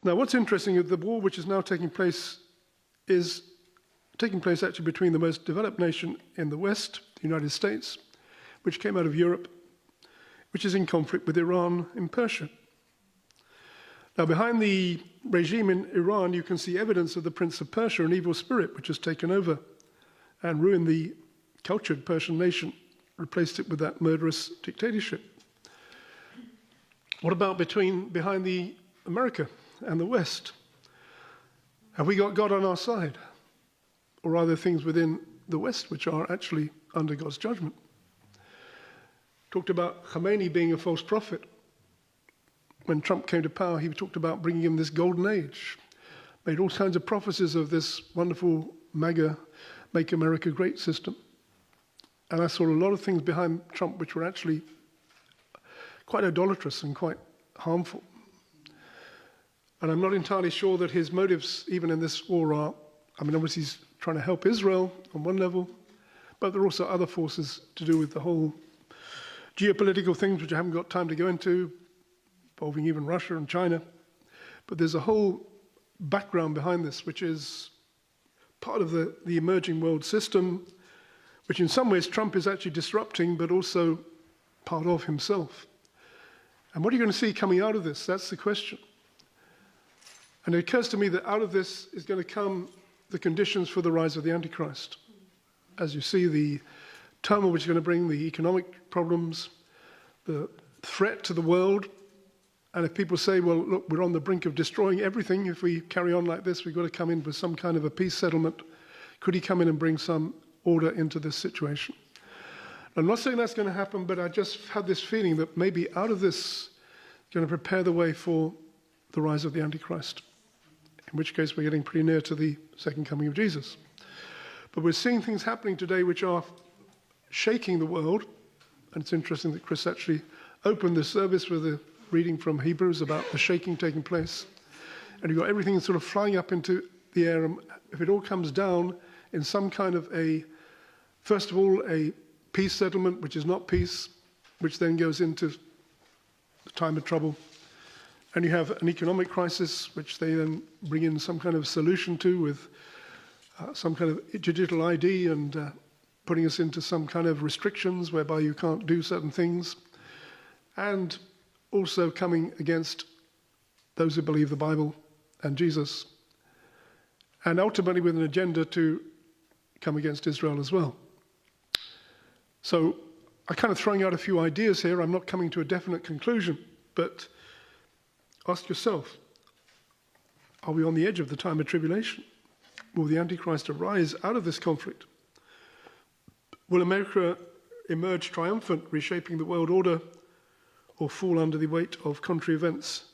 Now, what's interesting is the war which is now taking place is taking place actually between the most developed nation in the West, the United States, which came out of Europe, which is in conflict with Iran in Persia. Now, behind the regime in Iran, you can see evidence of the Prince of Persia, an evil spirit which has taken over and ruined the cultured Persian nation, replaced it with that murderous dictatorship. What about behind the America and the West? Have we got God on our side? Or are there things within the West which are actually under God's judgment? Talked about Khomeini being a false prophet. When Trump came to power, he talked about bringing in this golden age, made all kinds of prophecies of this wonderful MAGA, Make America Great system. And I saw a lot of things behind Trump which were actually quite idolatrous and quite harmful. And I'm not entirely sure that his motives, even in this war, are, obviously he's trying to help Israel on one level, but there are also other forces to do with the whole geopolitical things which I haven't got time to go into, involving even Russia and China. But there's a whole background behind this, which is part of the emerging world system, which in some ways Trump is actually disrupting, but also part of himself. And what are you going to see coming out of this? That's the question. And it occurs to me that out of this is going to come the conditions for the rise of the Antichrist. As you see, the turmoil which is going to bring the economic problems, the threat to the world. And if people say, well, look, we're on the brink of destroying everything. If we carry on like this, we've got to come in with some kind of a peace settlement. Could he come in and bring some order into this situation? I'm not saying that's going to happen, but I just had this feeling that maybe out of this, going to prepare the way for the rise of the Antichrist, in which case we're getting pretty near to the second coming of Jesus. But we're seeing things happening today which are shaking the world. And it's interesting that Chris actually opened the service with a reading from Hebrews about the shaking taking place. And you've got everything sort of flying up into the air. And if it all comes down in some kind of first of all, a peace settlement, which is not peace, which then goes into the time of trouble. And you have an economic crisis, which they then bring in some kind of solution to with some kind of digital ID and putting us into some kind of restrictions whereby you can't do certain things. And also coming against those who believe the Bible and Jesus. And ultimately with an agenda to come against Israel as well. So I'm kind of throwing out a few ideas here. I'm not coming to a definite conclusion, but ask yourself, are we on the edge of the time of tribulation? Will the Antichrist arise out of this conflict? Will America emerge triumphant, reshaping the world order, or fall under the weight of contrary events